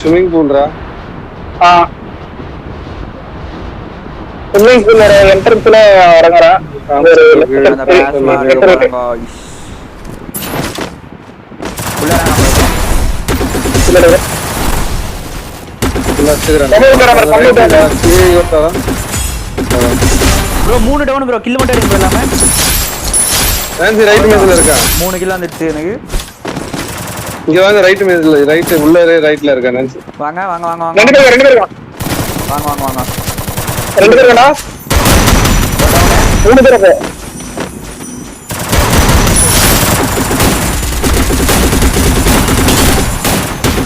Swimming பூல்ரா. Swimming pool என்ட்ரன்ஸ்ல இறங்குறேன். Bro 3 down bro. கில் மட்டும் எடுக்க போயிடலாமே. ஃபேன்சி ரைட் மேல இருக்கா. 3 கில் வந்துருச்சு எனக்கு. இங்க வாங்க, ரைட் மேல, ரைட் உள்ளே ரைட்ல இருக்கா நான்சி. வாங்க வாங்க வாங்க வாங்க. ரெண்டு பேர் வாங்க வாங்க வாங்க. 2 பேர்டா. 3 பேர் அப்ப.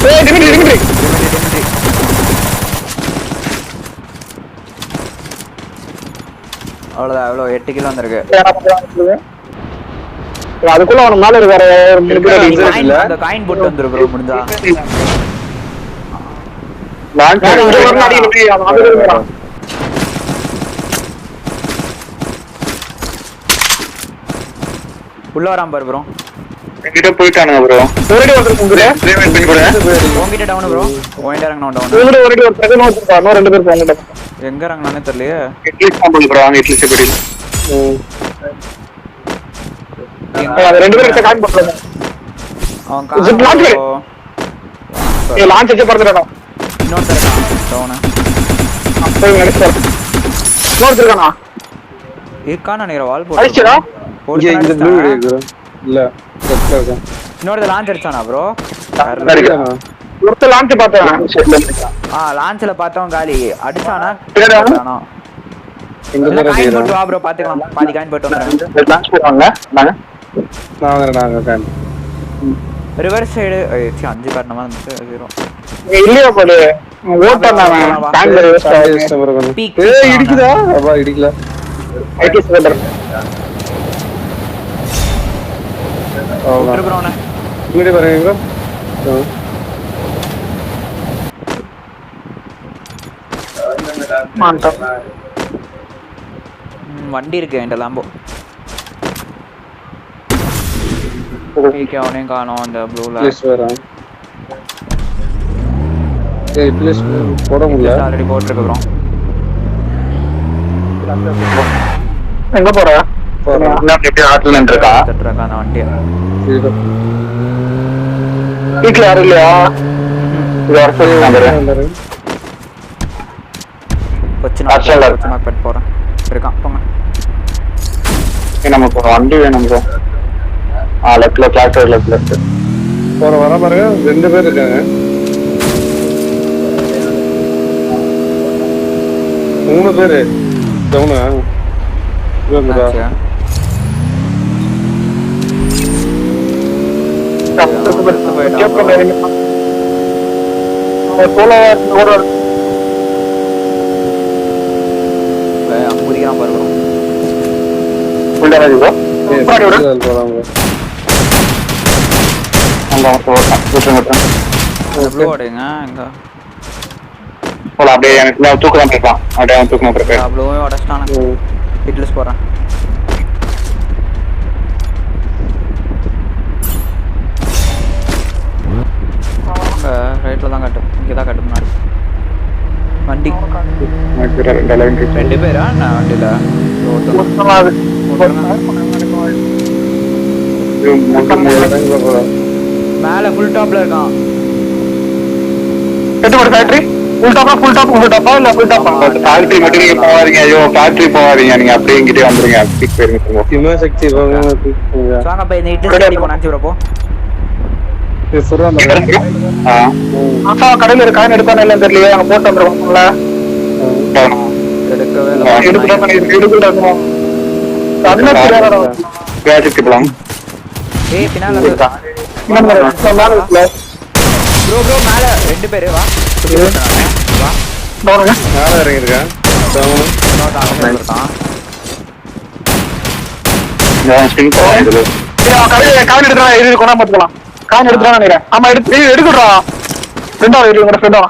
ஏய் டிமிட்ரி. அவ்வளவுதான். எவ்வளோ 8 கிலோ வந்திருக்கு. அதுக்குள்ள அவன் மேல இருக்காரு. அந்த காயின் போட்டு வந்துரு ப்ரோ முடிஞ்சா. உள்ள வராம பாரு ப்ரோ. என்கிட்ட போயிட்டானுங்க ப்ரோ. ஒரேடி வந்துருக்குங்க. ப்ளேமென்ட் பண்ணி போடுங்க. உன்கிட்ட டவுன் ப்ரோ. ஓயிட்ட இறங்கணும் டவுன். ஒரேடி ஒரு செகண்ட் வந்துருப்பா. இன்னும் 2 பேர் போங்க. எங்க இறங்கனானே தெரியலையே. Idlis Campbell bro. அங்க இட்லிஸ் எப்படி? அது 2 பேர் கிட்ட காயின் போடுறாங்க. அவன் காயின் ஏ லான்ச் வச்சு பறந்துடணும். இன்னொருத்தர் இருக்கான் டவுன். அப்போ நெக்ஸ்ட் இன்னொருத்தர் இருக்கானா? இருக்கான நேரா வால் போட்டு. அடிச்சடா. இங்க இந்த ப்ளூ இருக்கு. இல்ல செட்ல இருக்கா. இன்னொருத்தர் லான்ச் அடிச்சானா ப்ரோ? ஒருத்தர் லான்ச் பார்த்தேன். லான்ச்ல பார்த்தோம் காலி. அடிச்சானா? தேடானா? எங்க காயின் போட்டு வா ப்ரோ பாத்துக்கலாம். பாதி காயின் போட்டு வந்துறேன். லான்ச் போவாங்க. நாங்க காயின். ரிவர்ஸ் சைடு 5 காரணமா இருந்துச்சு 0. இல்லையா போடு. ஓட்டறானே. டாங்ல ரிவர்ஸ் ஏய் இடிக்குதா? அப்பா இடிக்கல. ID Splendor. ப்ரோனா. இங்க பாருங்க. மாண்டா. வண்டி இருக்கு என்கிட்ட லாம்போ. ஓகே அவனையும் காணோம் அந்த ப்ளூல. ப்ளீஸ் வரேன். ஏய் ப்ளீஸ் போட முடியல. ஆல்ரெடி போட்டுருக்கு ப்ரோ. எங்க போற? நான் அப்படியே ஹாட்ல நின்னுட்டா. தட்டறங்க அந்த வண்டியை. வீட்ல யாரும் இல்லையா? இது அரசு நம்பர். கொச்சினா பெட் போறேன். இருக்கான் போங்க. நமக்கு ஒரு வண்டி வேணும் ப்ரோ. லெஃப்ட்ல டிராக்டர் லெஃப்ட். போற வர பாருங்க. 2 பேர் இருக்காங்க. 3 பேர் டவுனா. இவங்கடா. அம்புதிக்கிறான் பாருங்க. ப்ளூ ஓடுங்க எங்க அப்படியே எனக்கு தூக்கலாம் இருப்பான். அப்படியே தூக்கணும் இருப்பேன். ப்ளூவே உடச்சிட்டானு. ஹிட்லஸ் போறேன். ரைட்ல தான் கட்டும். இங்கே தான் கட்டும் முன்னாடி. வண்டி 2 பேரா நான் வண்டியில மேல ஃபுல் டாப்ல இருக்கான். ஃபேக்டரி ஃபுல் டாப்பா இல்ல ஃபுல் டாப்பா? ஃபேக்டரி மட்டும் நீங்க போவாதீங்க. ஐயோ ஃபேக்டரி போவாதீங்க. நீங்க அப்படியே இங்கிட்டே வந்துருங்க. பிக் போயிருங்க. கிமா சக்தி வாங்க. வாங்க பை நைட் ஸ்டடி போனாச்சு ப்ரோ. கடையில ஒரு காயின் எடுத்தானே இல்ல தெரியல. அங்க போட்டு வந்துருவாங்கல்ல. எடுக்கவே ஏய் பின்னால ப்ரோ மேல 2 பேர் வா. வா மேல இறங்கி இருக்கேன். காயின் எடுத்துறா. இது கொண்டா பாத்துக்கலாம். காயின் எடுத்துறான்னு நினைக்கிறேன். ஆமா எடுக்குறா. ஃப்ரெண்டா இருக்கு. ஃப்ரெண்டா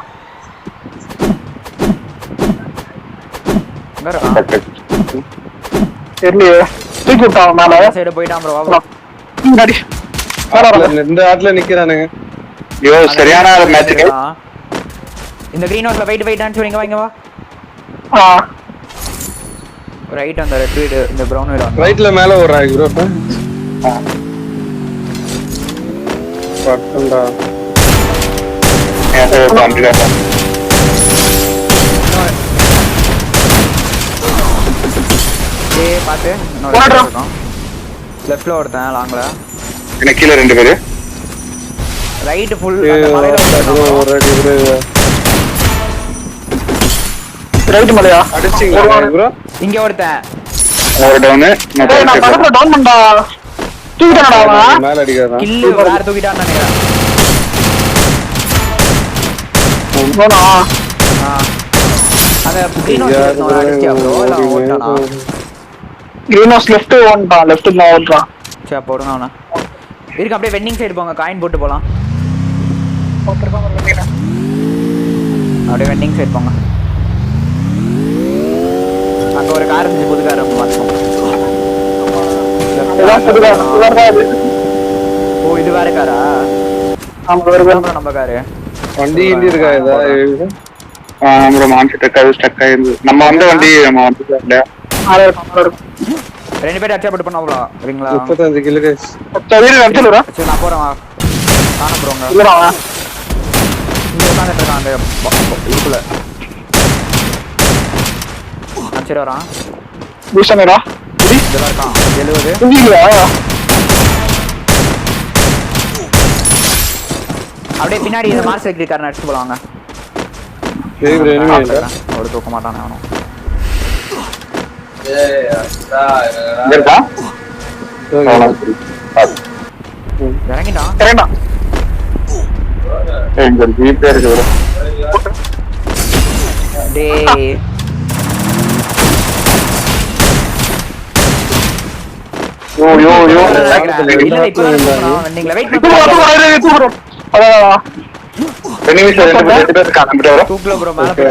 தெரியலையே. தூக்கி விட்டான் மேல. சைடு போயிட்டான் ப்ரோ. வா இந்த ஆட்ல நிக்கிறானுங்க. ஐயோ சரியான மேட்ச். இந்த கிரீன் ஹவுஸ்ல வெயிட் டான்ஸ் வரீங்க வாங்க வா. ரைட் அந்த ரெட் வீடு இந்த பிரவுன் வீடு வந்து ரைட்ல மேல ஓடுறாங்க ப்ரோ. பட்டண்டா ஏய் பாத்து இன்னொரு லெஃப்ட்ல ஒருத்தன் லாங்ல எனக்கு கீழ 2 பேரு ரைட் ஃபுல் அந்த மலையில ரைட் மலையா அடிச்சிங்க ப்ரோ. இங்க ஒருத்தன் ஒரு டவுன் நான் பக்கத்துல டவுன் பண்ணடா தூக்கிட்டானடா அவன் மேல அடிக்கறான். கில்லு வேற தூக்கிட்டான்னு நினைக்கிறேன். போனா அந்த கிரீன் ஹவுஸ் அடிச்சியா ப்ரோ இல்ல ஓட்டானா? கிரீன் ஹவுஸ் லெஃப்ட் ஓன்டா லெஃப்ட்ல ஓட்றான். சே போடுங்க அவன. இருக்கு அப்படியே வெண்டிங் சைடு போங்க காயின் போட்டு போலாம். அப்படியே வெண்டிங் சைடு போங்க. அங்க ஒரு கார் இருந்துச்சு புது கார் மாத்தோம். ஓ இது வேற காரா? ஆமா வேற நம்ம காரு. வண்டி இங்க இருக்கா இதா? நம்ம மான்சிட்ட ஸ்டக் ஆயிருந்து. நம்ம வந்த வண்டி நம்ம வந்துட்டோம்ல. ரெண்டு பேரும் அச்சா போட்டு பண்ணாவளா சரிங்களா? 35 கிலோ கைஸ். தவிர அடிச்சலடா. சரி நான் போறேன் வா. காண போறோங்க. இல்லடா அவன். இங்க உட்கார்ந்துட்டு இருக்கான் அந்த இதுக்குள்ள. சரி வரான். பூஷனடா. இதெல்லாம் இருக்கான் 70. இங்கயா? அப்படியே பின்னாடி இந்த மாஸ் எலக்ட்ரிக் காரனை அடிச்சு போலாங்க. ஏய் ப்ரோ எனிமி இல்ல. ஒரு தூக்க மாட்டானே அவனும். ஏய் அடா இருக்கா? இறங்கிட்டான். கரெக்ட்டா. எங்க ஜீப் இருக்கு bro. டேய் யோ இல்ல வெண்டிங்ல வெயிட் பண்ணு. தூக்குல ப்ரோ மேல போய்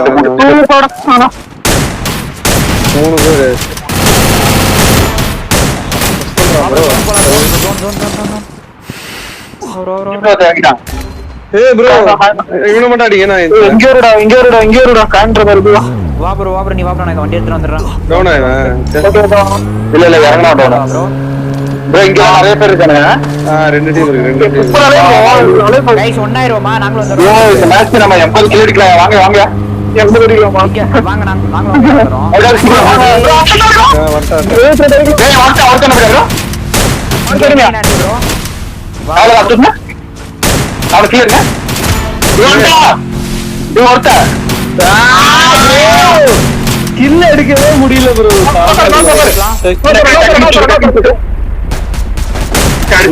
3 பேர். ஏய் ப்ரோ இவன மட்டும் அடிங்க நான் இங்க ஒருடா கான்ட்ரா வருது. வா ப்ரோ நீ வா ப்ரோ நான் வண்டி எடுத்து வந்துறேன். டவுன் ஆயிடுவேன். இல்ல இறங்கனா டவுன் ப்ரோ. ப்ரோ இங்க நிறைய பேர் இருக்காங்க. 2 டீம் இருக்கு 2 டீம். கைஸ் ஒண்ணாயிரமா நாங்களும் ப்ரோ வந்துறோம். இந்த மேட்ச் நம்ம 80 கிலோ அடிக்கலாம். வாங்க 80 அடிக்கலாம். வாங்க நாங்களும் வந்துறோம். வண்டா. டேய் வாங்க அவர்தான் ப்ரோ. நன்றி ப்ரோ. அவள அத்துனா அவள கிளியர்ங்க. இவன் ஒருத்த கில்ல அடிக்கவே முடியல ப்ரோ. வண்டி ஏறு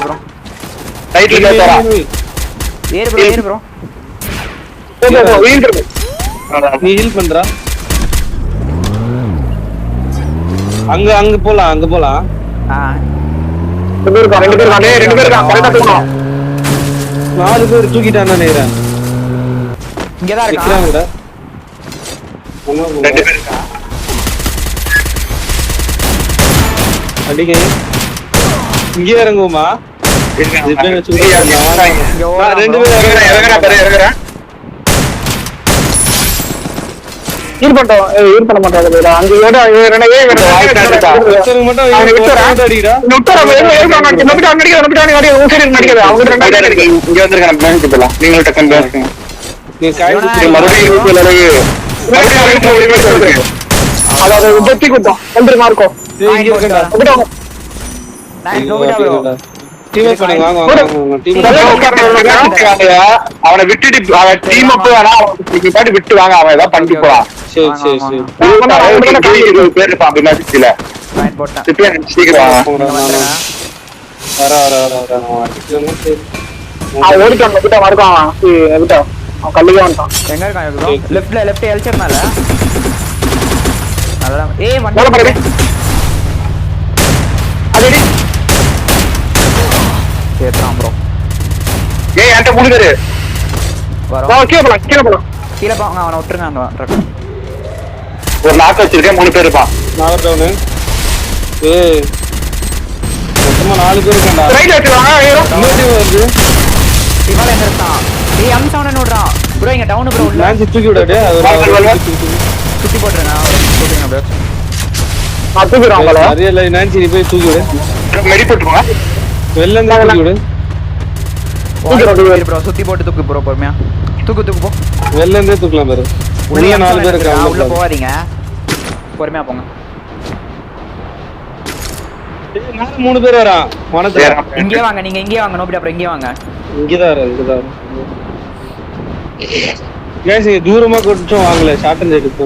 ப்ரோ. ரைட்ல ஏறா. ஏறு ப்ரோ. நீ ஹீல் பண்றா. அங்க போலாம். ரெண்டு பேர் இருக்கான் கரெக்ட்டா தூக்கணும். 4 பேர் தூக்கிட்டான்னு நினைக்கிறேன். இங்க தான் இருக்கான். நிக்கறாங்கடா. 2 பேர் இருக்கான். அடிங்க. இங்க இறங்குமா? இருக்கான். ரெண்டு பேர் இறங்கற. ஈர் பண்ண மாட்டாங்க. அங்க ஏடா ரெண்டவே ஒருத்தருக்கு மட்டும் அடிடா. இங்க வந்திருக்கான் பேங்க் போலாம். நீங்க டக்கன் பேங்க். நீ காய்ச்சி மறுபடியும் அதாவது வெட்டி கொடுத்தோம். வந்துருமா இருக்கும். இங்க இருக்கடா. நான் கோவிடா ப்ரோ. டீம் பண்ணுங்க வாங்க டீம் அவனை விட்டுட்டு டீம் அப் வேணா பாட்டு விட்டு வாங்க. அவன் ஏதாவது பண்ணிட்டு போறான். சரி பேர் இருப்பான் அப்படின்னா சில காயின் போட்டேன். சீக்கிரம் ஓடிட்டான் விட்டா மறுக்கான் விட்டா அவன் கல்லிக்கே வந்துட்டான். எங்க இருக்கான் ப்ரோ? லெஃப்ட் எல்சர் மேல. நல்லா வண்டி அதேடி ஏத்றான் ப்ரோ. என்கிட்ட 3 பேரு வரோம். கீழே போங்க அவனை விட்டுருங்க அங்க ட்ரக். ஒரு நாக்கு வச்சிருக்கேன். 3 பேர் இருப்பான். நான் டவுன். மொத்தமா 4 பேர் இருக்கான்டா. ரைட் வச்சிருவாங்க. வருது. இவால எங்க இருக்கான்? டேய் M7 ஓடுறான். ப்ரோ இங்க டவுன் ப்ரோ உள்ள. நான்சி தூக்கி விடாடே. சுத்தி போட்டுறேன். போட்டுங்க ப்ரோ. நான் தூக்குறேன் அவங்கள. நிறைய இல்லை நான்சி நீ போய் தூக்கி விடு. மெடி போட்டுருங்க. வெளில இருந்தா தூக்கி விடு. ப்ரோ சுத்தி போட்டு தூக்கு ப்ரோ பொறுமையா. தூக்கு போ. வெளில இருந்தே தூக்கலாம் பாரு. உள்ள 4 பேர் இருக்காங்க. உள்ள போவாதீங்க. பொறுமையா போங்க. மேல 3 பேர் வரான். வானத்துல. இங்கே வாங்க நீங்க இங்கே வாங்க நோபிடா ப்ரோ இங்கே வாங்க. இங்கதான் இரு. गाइस ये தூரமா கொஞ்சம் வாங்கல ஷார்ட் அண்ட் எடுத்து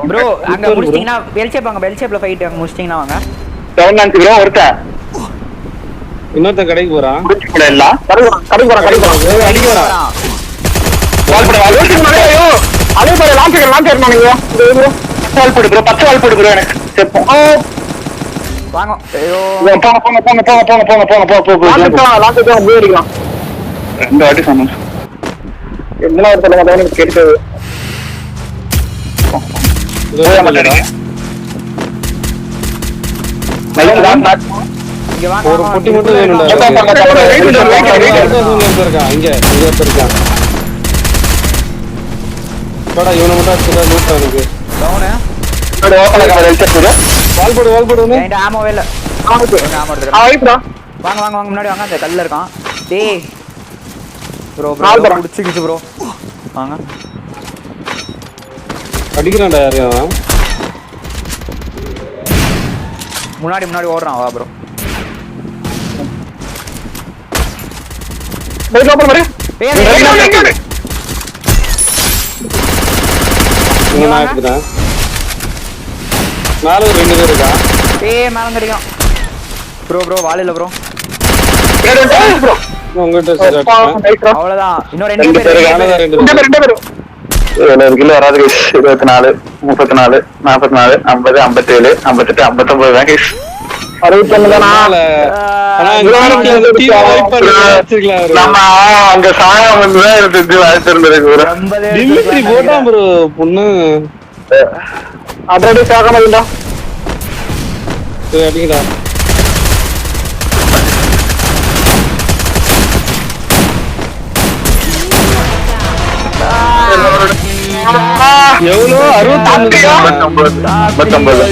ப்ரோ அங்க முடிச்சிட்டீங்கன்னா பெல் ஷேப்ல ஃபைட் அங்க முடிச்சிட்டீங்கன்னா வாங்க. டவுன் நான்சி ப்ரோ ஒருத்தன். இன்னொருத்த கடைக்கு போறான். கூட இல்ல. கடைக்கு போறான். அடிக்க வரான். வால் போடு. ஐயோ. அதே பாரு லான்ச் ஏறணும் நீங்க. வால் போடு ப்ரோ. 10 வால் போடு ப்ரோ எனக்கு. வாங்க. ஐயோ. போங்க. லான்ச் போய் அடிக்கலாம். 2 வாட்டி சொன்னேன். மூணாவது தடவை தான் எனக்கு கேட்டது. இங்க வாங்க. ஒரு பொட்டி மட்டும் வேணும்டா. இங்க இருக்கான். போடா இவனை மட்டும் அடிச்சுடா லூட் அவனுக்கு. டவுன். வால் போடு வந்து. என்கிட்ட ஆமோ இல்ல. ஆமோ எடுத்துறேன். வாங்க முன்னாடி வாங்க அந்த கல்ல இருக்கான். டேய் ப்ரோ புடிச்சிக்கிச்சு ப்ரோ. வாங்க. அடிக்கிறான்டா யாரையும். முன்னாடி ஓடுறான் வா ப்ரோ. நான் எடுத்துட்டேன். மேல 2 பேர் இருக்கா. மேல கிடைக்கும் ப்ரோ வால் இல்ல ப்ரோ. உங்ககிட்ட அவ்வளவுதான். இன்னும் 2 பேர். 2 பேர். 70 கிலோ வராது கைஸ். 24 34 44 50 57 58 59 தான் கைஸ். 61 தானா? நம்ம அங்க சாயம் வந்துதான் இருந்து வாழ்த்திருந்தது ப்ரோ. டிமிட்ரி போட்டான் ப்ரோ பொண்ணு. அதோட சாகமா இருந்தா அடிக்கடா. எவ்வளோ 69 59